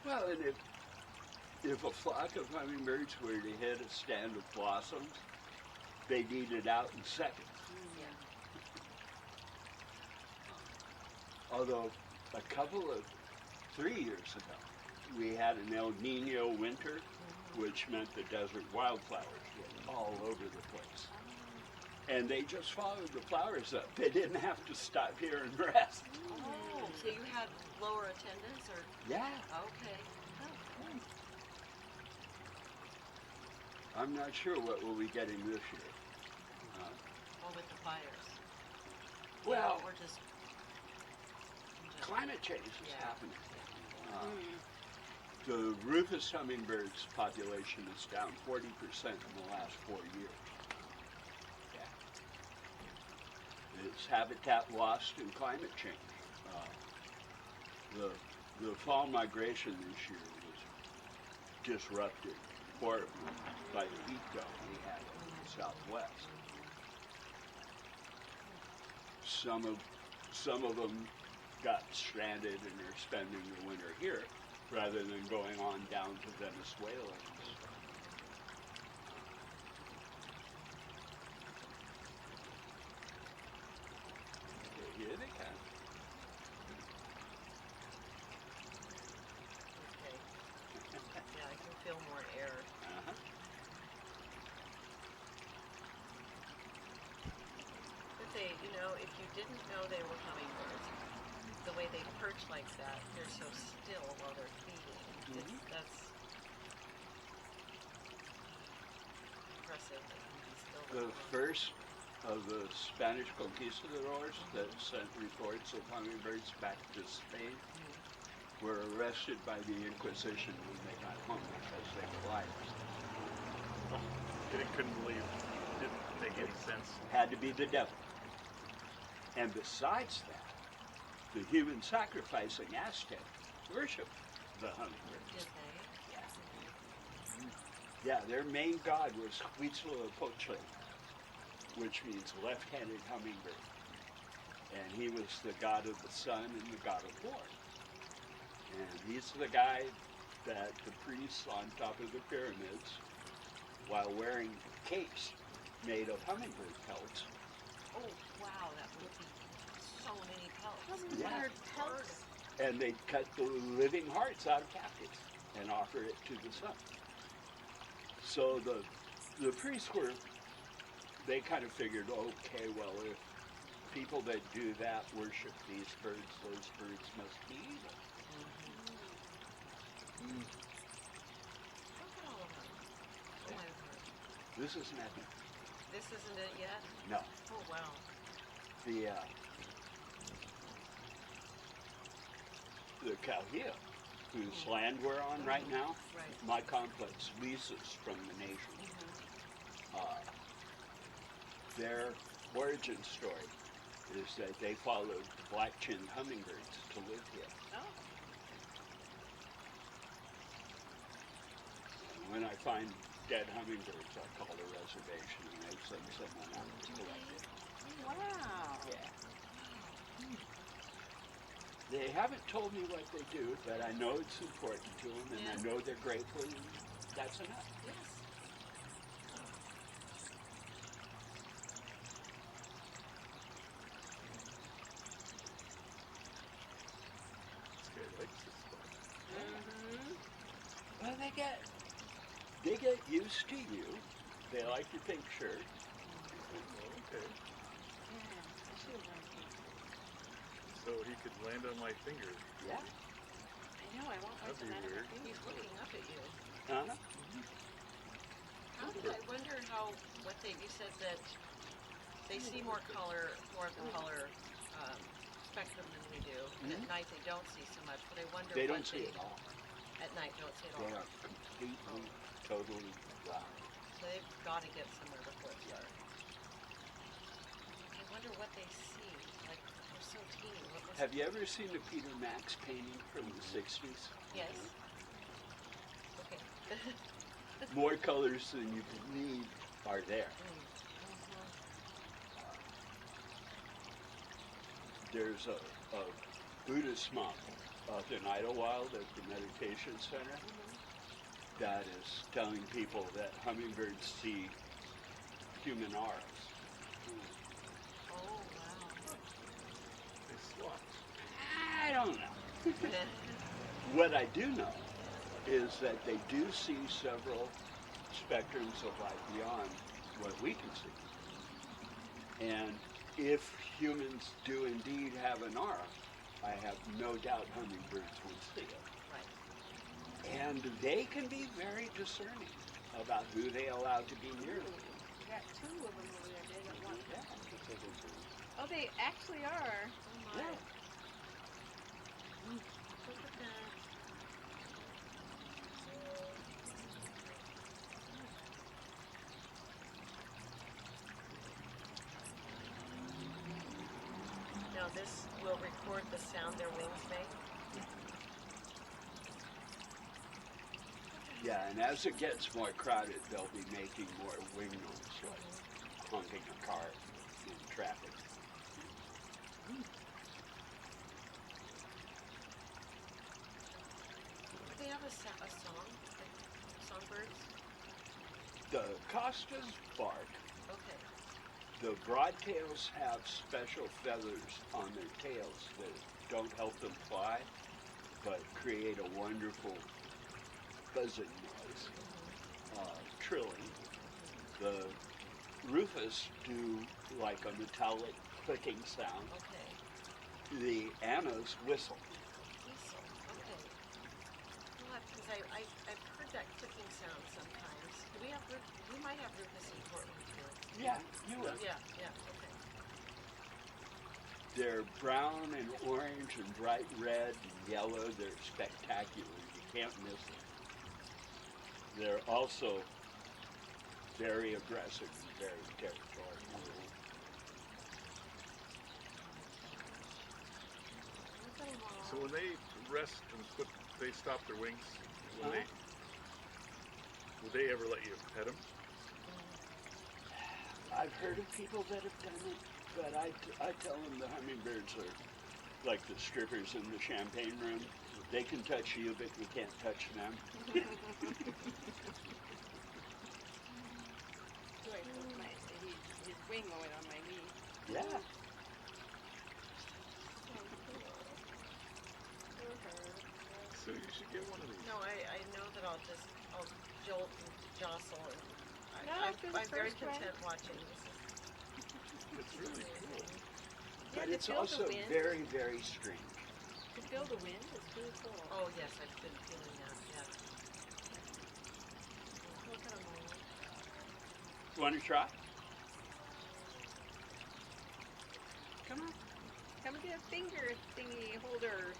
Well, and if a flock of hummingbirds were to hit a stand of blossoms, they'd eat it out in seconds. Yeah. Although a couple of 3 years ago, we had an El Nino winter, which meant the desert wildflowers were all over the place. And they just followed the flowers up. They didn't have to stop here and rest. Oh, so you had lower attendance, or? Yeah. Okay. Oh. I'm not sure what we'll be getting this year. Well, with the fires. Well, or just climate change is yeah. happening. The rufous hummingbirds population is down 40% in the last 4 years. Yeah. It's habitat lost in climate change. The fall migration this year was disrupted horribly by the heat dome we had in the Southwest. Some of them got stranded and are spending the winter here rather than going on down to Venezuela. Here they come. Okay. Yeah, I can feel more air. Uh-huh. But they, if you didn't know they were hummingbirds, the way they perch like that, they're so still while they're feeding. That's impressive. They can be still. The first of the Spanish conquistadors that sent reports of hummingbirds back to Spain were arrested by the Inquisition when they got home because they were liars. They couldn't believe it didn't make any sense. Had to be the devil. And besides that, the human sacrificing Aztecs worshipped the hummingbird. Did they? Yeah, their main god was Huitzilopochtli, which means left-handed hummingbird. And he was the god of the sun and the god of war. And he's the guy that the priests on top of the pyramids, while wearing capes made of hummingbird pelts. Oh, wow, that would be so many pelts. Hummingbird pelts? And they'd cut the living hearts out of captives and offer it to the sun. So the priests they kind of figured, okay, well, if people that do that worship these birds, those birds must be evil. Look at all of them. Oh, my word. This isn't it. This isn't it yet? No. Oh, wow. The Calhia, whose land we're on right now, Right. my complex leases from the nation. Their origin story is that they followed the black-chinned hummingbirds to live here. Oh. When I find dead hummingbirds, I call the reservation and they send someone out to collect it. Wow. Yeah. They haven't told me what they do, but I know it's important to them, and I know they're grateful, and that's enough. Yes. This guy likes this stuff. Well, they get used to you. They like your pink shirt. Okay. So he could land on my finger. Yeah. I know, I won't That'd wait be till weird. He's looking up at you. Uh-huh. I wonder what you said that they see more of the color spectrum than we do. And at night they don't see so much, but I wonder They what don't see it all. At night don't see it They all. are completely, totally black. So they've got to get somewhere before it starts. I wonder what they see. Like, they're so teeny. Have you ever seen a Peter Max painting from the 60s? Yes. Okay. More colors than you believe are there. There's a Buddhist monk out in Idlewild at the meditation center that is telling people that hummingbirds see human auras. Oh, wow. They swap. I don't know. What I do know is that they do see several spectrums of light beyond what we can see. And if humans do indeed have an aura, I have no doubt hummingbirds would see it. Right. And they can be very discerning about who they allow to be near them. We got two of them over there. They don't want Yeah. that. Oh, they actually are. Oh, my. Yeah. Look at that. Now this will record the sound their wings make. Yeah, and as it gets more crowded, they'll be making more wing noise, like honking a car in traffic. Do they have a song? Like songbirds? The costas bark. Okay. The broadtails have special feathers on their tails that don't help them fly, but create a wonderful buzzing noise, trilling. The rufous do like a metallic clicking sound. Okay. The annas whistle. Whistle. Okay. Because I've heard that clicking sound sometimes. Do we have we might have rufus in Portland too. Yeah, you will. Yeah. Okay. They're brown and orange and bright red and yellow. They're spectacular. You can't miss them. They're also very aggressive and very territorial. So when they rest and they stop their wings, would they ever let you pet them? I've heard of people that have done it, but I tell them the hummingbirds are like the strippers in the champagne room. They can touch you, but you can't touch them. His wing going on my knee. Yeah. So you should get one of these. No, I know that I'll jolt and jostle, and No, after the I'm very first one. content watching this. It's really cool. But to it's feel the also wind. very, very strange. To feel the wind is really cool. Oh yes, I've been feeling that. Yeah. Look at 'em all. Want to try? Come on. Come and get a finger thingy holder.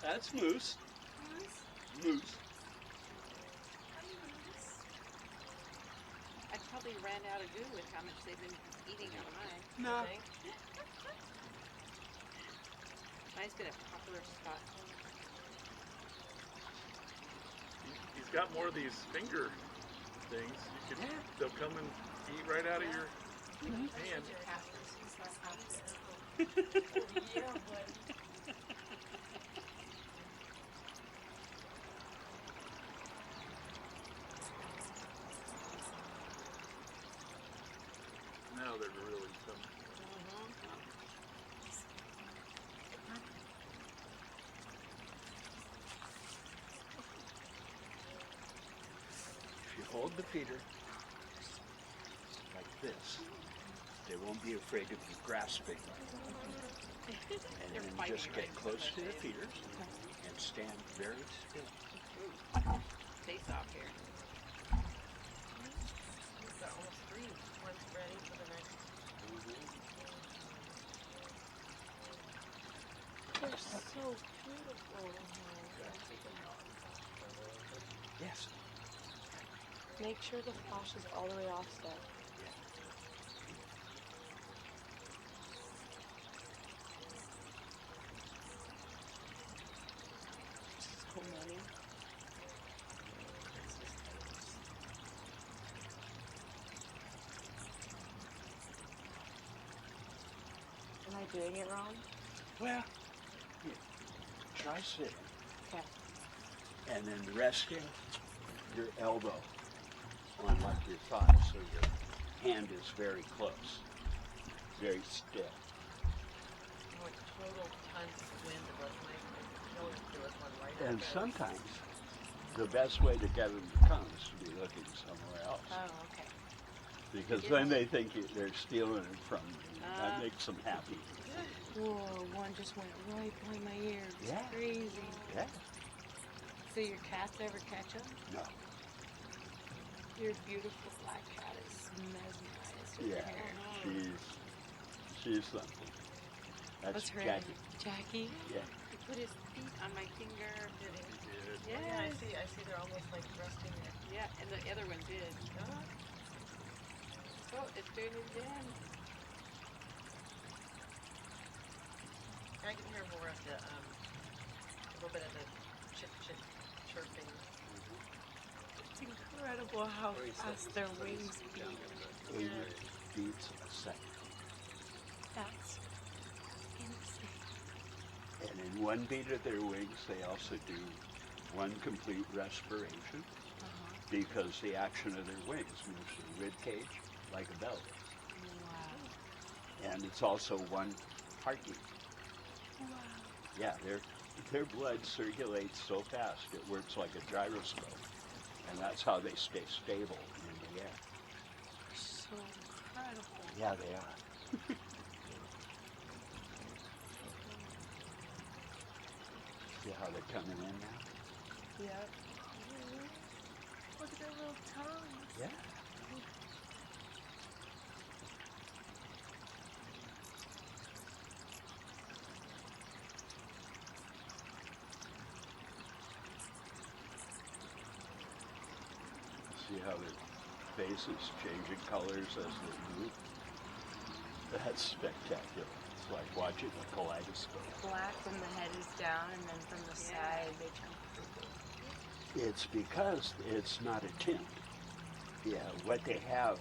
That's moose. Moose. I probably ran out of goo with how much they've been eating out of mine. No. Okay. Mine's been a popular spot. He's got more of these finger things. You could, they'll come and eat right out of your hand. Now they're really coming. If you hold the feeder like this, they won't be afraid of you grasping. And They're then fighting just get right in close front to of the us. feeders and stand very still. Face off here. We've got almost 3. One's ready for the next. They're so beautiful. Yes. Make sure the flash is all the way offset. So many. And I doing it wrong? Well, here, try sitting. Okay. And then resting your elbow on like your thigh so your hand is very close, very stiff. What total tons of wind was my there was one right And up there. sometimes the best way to get them to come is to be looking somewhere else. Oh, okay. Because then they think they're stealing it from you. That makes them happy. Whoa, one just went right by my ear. It's Yeah. crazy. Yeah? So your cats ever catch them? No. Your beautiful black cat is mesmerized with Yeah. hair. She's something. That's What's her Jackie. name? Jackie? Yeah. He put his feet on my finger. Did he? Good. Yes. Yeah, I see they're almost like resting there. Yeah, and the other one did. Oh, it's doing it again. I can hear more of the a little bit of the chip chirping. It's incredible how fast their wings beat. 80 beats a second. That's insane. And in one beat of their wings, they also do one complete respiration because the action of their wings moves the rib cage like a bell. Wow. And it's also one heartbeat. Wow. Yeah, their blood circulates so fast it works like a gyroscope. And that's how they stay stable in the air. So incredible. Yeah, they are. See how they're coming in now? Yep. Look at their little tongues. Yeah. See how their faces changing colors as they move? That's spectacular. It's like watching a kaleidoscope. Black when the head is down, and then from the side they turn purple. It's because it's not a tint. Yeah, what they have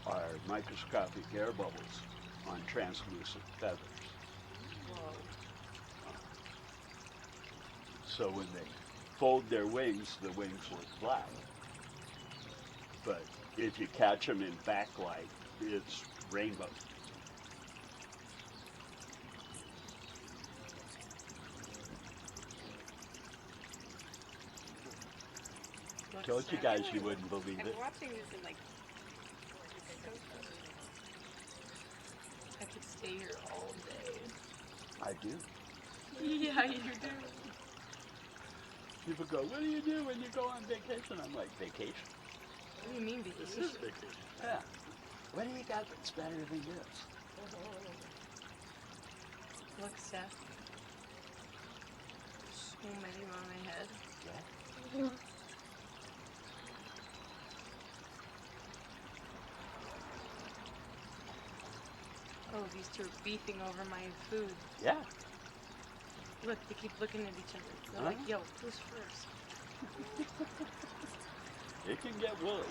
are microscopic air bubbles on translucent feathers. Whoa. So when they fold their wings, the wings look black. But if you catch them in backlight, it's rainbow. Told you guys you wouldn't believe I'm it. watching this in like. I could stay here all day. I do. Yeah, you do. People go, what do you do when you go on vacation? I'm like, vacation? What do you mean This vacation? is vacation. Yeah. What do you got that's better than this? Look, Steph. So many on my head. Yeah. Oh, these two are beefing over my food. Yeah. Look, they keep looking at each other. They're Huh? like, yo, who's first? It can get woolly.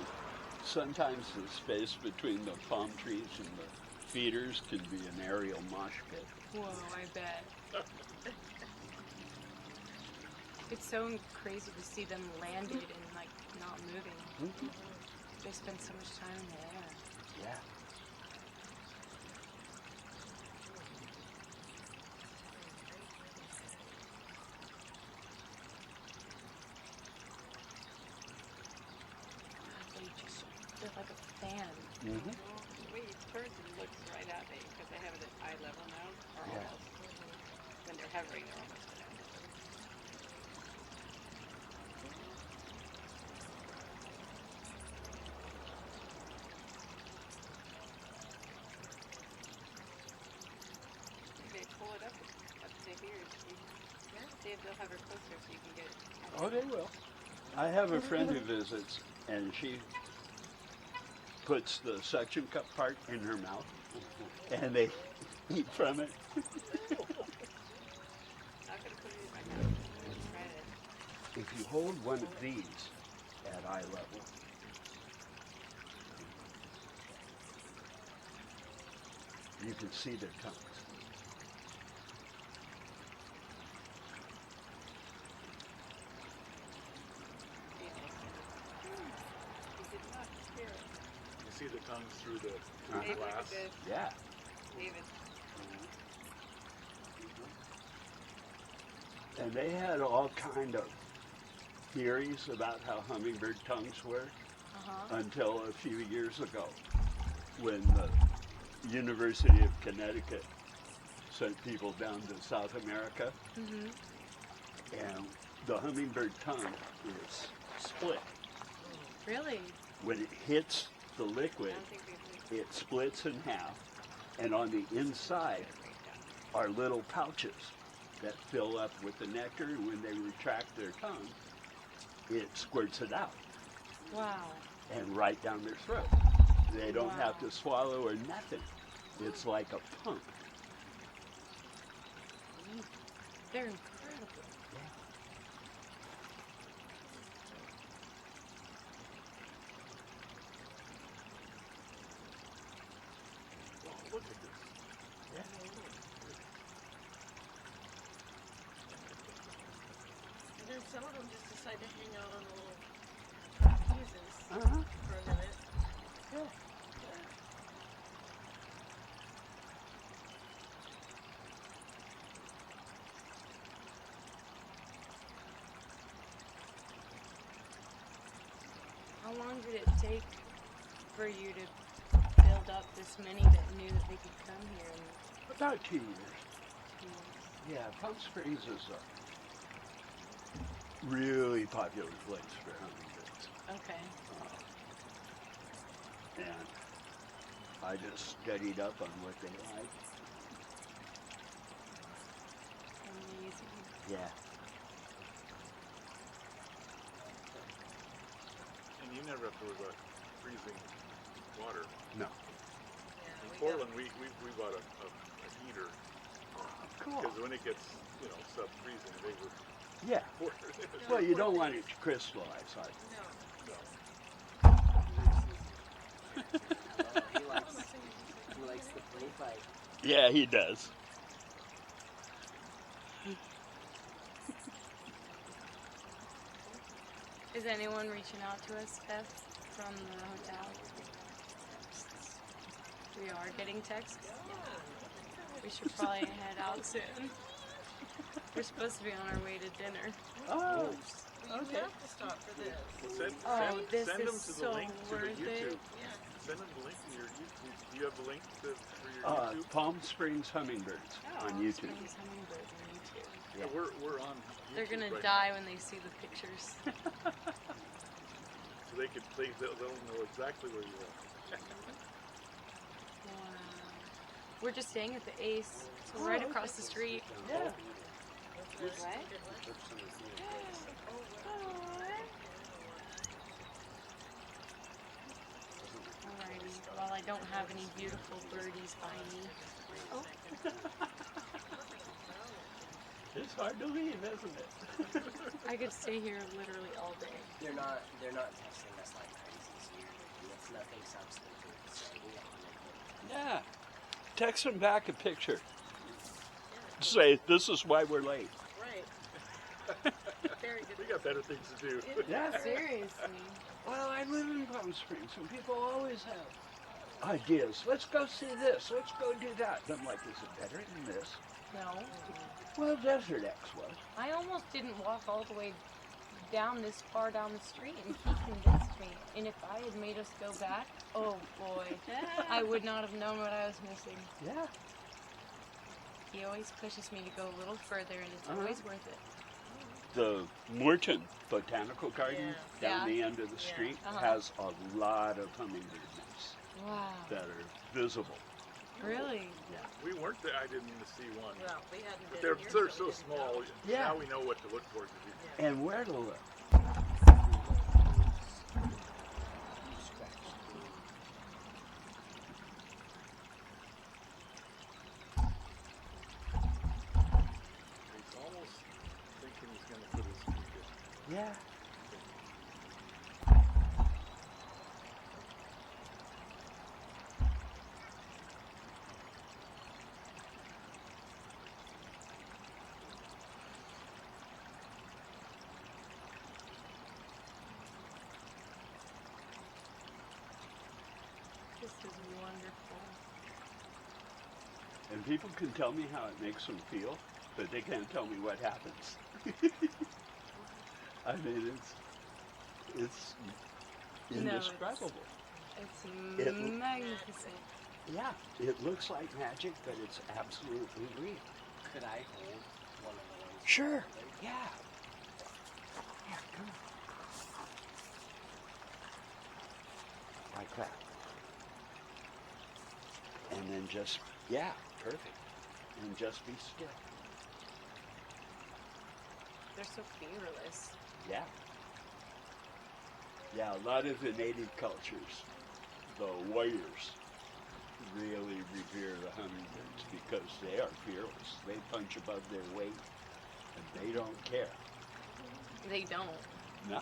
Sometimes the space between the palm trees and the feeders can be an aerial mosh pit. Whoa, I bet. It's so crazy to see them landed and like not moving. They spend so much time in the air. Yeah. They're like a fan. Mm-hmm. The way each person looks right at me because they have it at eye level now, or Yeah. almost. When they're hovering, they're almost at eye level. They pull it up to here. See if they'll hover closer so you can get it. Oh, they will. I have a friend who visits, and she puts the suction cup part in her mouth, and they eat from it. I'm gonna put it in my mouth and try it. If you hold one of these at eye level, you can see their tongues. see the tongues through the David glass. did. Yeah. David. And they had all kind of theories about how hummingbird tongues work until a few years ago when the University of Connecticut sent people down to South America. And the hummingbird tongue is split. Really? When it hits the I liquid, don't think we it splits in half, and on the inside are little pouches that fill up with the nectar, and when they retract their tongue, it squirts it out Wow. and right down their throat. They don't have Wow. to swallow or nothing. It's like a pump. They're incredible. Wow, look at this. And then some of them just decide to hang out on the little fuses Uh-huh. for a minute. Yeah. How long did it take for you to build up this many that knew that they could come here in About 2 years. 2 years? Yeah, Palm Springs is a really popular place for hummingbirds. Okay. And I just studied up on what they like. Amazing. Yeah. And you never have to worry about freezing water. No. Yeah, In we Portland, we bought a heater Cool. because when it gets, sub-freezing, they would Yeah. Well, you don't want it to crystallize. No. He likes the play fight. Yeah, he does. Is anyone reaching out to us, Steph, from the hotel? We are getting texts. We should probably head out soon. We're supposed to be on our way to dinner. Oh, You have to stop for this. Send, Oh, this send is them to the so link to the worth YouTube. it. Yeah. Send them the link to your YouTube. Do you have the link for your YouTube? Palm Springs hummingbirds on Palm YouTube. Springs hummingbirds on YouTube. Yeah, we're on YouTube. They're gonna right die when they see the pictures. now. So they'll know exactly where you are. Wow. We're just staying at the Ace, so right across the street. Yeah. Right? Alrighty. Well, I don't have any beautiful birdies by me. It's hard to leave, isn't it? I could stay here literally all day. They're not texting us like crazy, so it's nothing substantive to say. Yeah. Text them back a picture. Say, this is why we're late. Right. Very good. We got better things to do. Yeah. Seriously. Well, I live in Palm Springs, and people always have ideas. Let's go see this. Let's go do that. And I'm like, is it better than this? No. Well, Desert X was. I almost didn't walk all the way down this far down the street, and he convinced me. And if I had made us go back, oh boy, I would not have known what I was missing. Yeah. He always pushes me to go a little further, and it's always worth it. The Morton Botanical Garden Yeah. down the end of the street has a lot of hummingbird nests Wow. that are visible. Really? We weren't there. I didn't even see one. Well, we hadn't But been they're here, so we didn't small. know. Yeah. Now we know what to look for. And where to look. He's almost thinking he's going to put his feet in. Yeah. And people can tell me how it makes them feel, but they can't tell me what happens. I mean, it's indescribable. It's It- magnificent. Yeah, it looks like magic, but it's absolutely real. Could I hold one of the ones? Sure. Yeah. Yeah, come on. Like that. And then just, yeah, perfect. And just be still. They're so fearless. Yeah. Yeah, a lot of the native cultures, the warriors, really revere the hummingbirds because they are fearless. They punch above their weight and they don't care. They don't. No.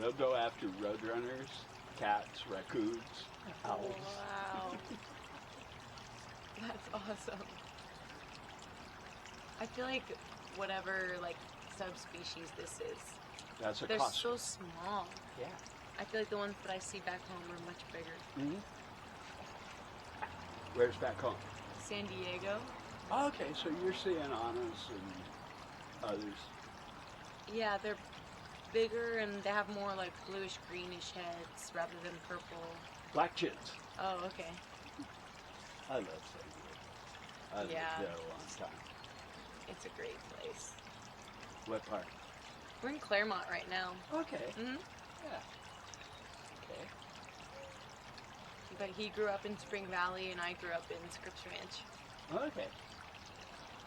They'll go after roadrunners, cats, raccoons, owls. Wow. That's awesome. I feel like whatever like subspecies this is, That's a they're cost. so small. Yeah. I feel like the ones that I see back home are much bigger. Mm-hmm. Where's back home? San Diego. Oh, okay, so you're seeing Annas and others. Yeah, they're bigger and they have more like bluish greenish heads rather than purple. Black chits. Oh, okay. I love San Diego. I lived Yeah. there a long time. It's a great place. What part? We're in Claremont right now. Okay. hmm Yeah. Okay. But he grew up in Spring Valley and I grew up in Scripps Ranch. Okay.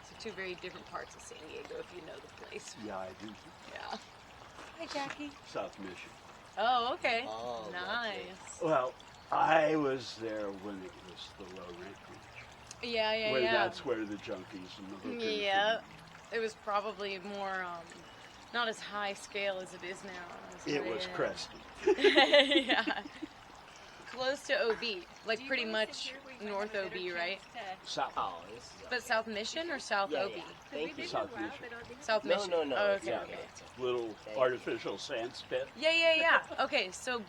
So two very different parts of San Diego if you know the place. Yeah, I do. Yeah. Hi, Jackie. South Mission. Oh, okay. Oh, Nice. Well, I was there when it was the low rent ranch. Yeah, yeah, Where yeah. that's where the junkies and the hookers. Yeah. It was probably more, not as high scale as it is now. It was cresty. Yeah. Close to OB. Like Do you pretty want us to much hear where you might North have a OB, better right? chance South. Oh, this is But South Mission or South Yeah, OB? yeah. to- 'cause Thank we've been you. to a South while, Mission. but I didn't- South No, Mission. no, no. Oh, okay, Yeah. okay. Little Thank you. artificial sand spit. Yeah, yeah, yeah. Okay, so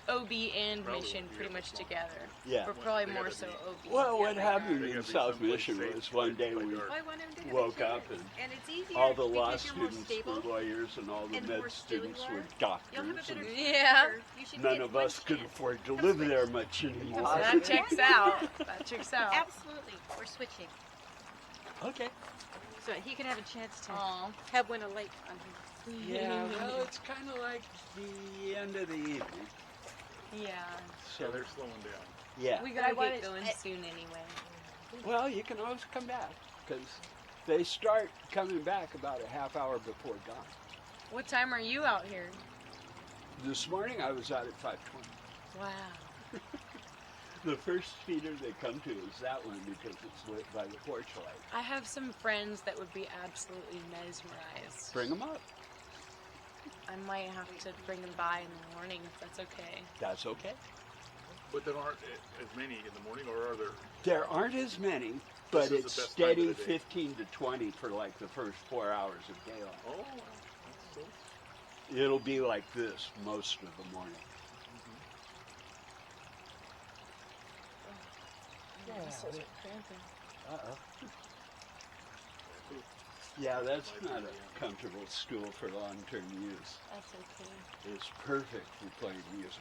OB and Probably Mission would be pretty a much small- together. Yeah. We're probably They more gotta so be- OB. Well, what Yeah, happened They in gotta be South someplace Mission safe was by- one day by we dark. Well, I want him to have woke a up chance. and it's easier all the law because you're more students stable. were lawyers and all the and the more med still students you were are, You'll have a doctors. better And Yeah. You should none get of one us could chance. afford to Come live switch. there much anymore. That checks out. That checks out. Absolutely. We're switching. Okay. So he can have a chance to Aw. have Winter Lake on him. Yeah, well, it's kind of like the end of the evening. Yeah. So So, they're slowing down. yeah. We I gotta wanted- get going I- soon anyway. Well, you can always come back because they start coming back about a half hour before dawn. What time are you out here? This morning I was out at 5:20. Wow. The first feeder they come to is that one because it's lit by the porch light. I have some friends that would be absolutely mesmerized. Bring them up. I might have to bring them by in the morning if that's okay. That's okay. But there aren't as many in the morning, or are there? There aren't as many, but This is the it's best time of steady the day. 15 to 20 for like the first 4 hours of daylight. Oh, that's so. It'll be like this most of the morning. My muscles are cramping. Uh-oh. Yeah, that's not a comfortable stool for long-term use. That's okay. It's perfect for playing music.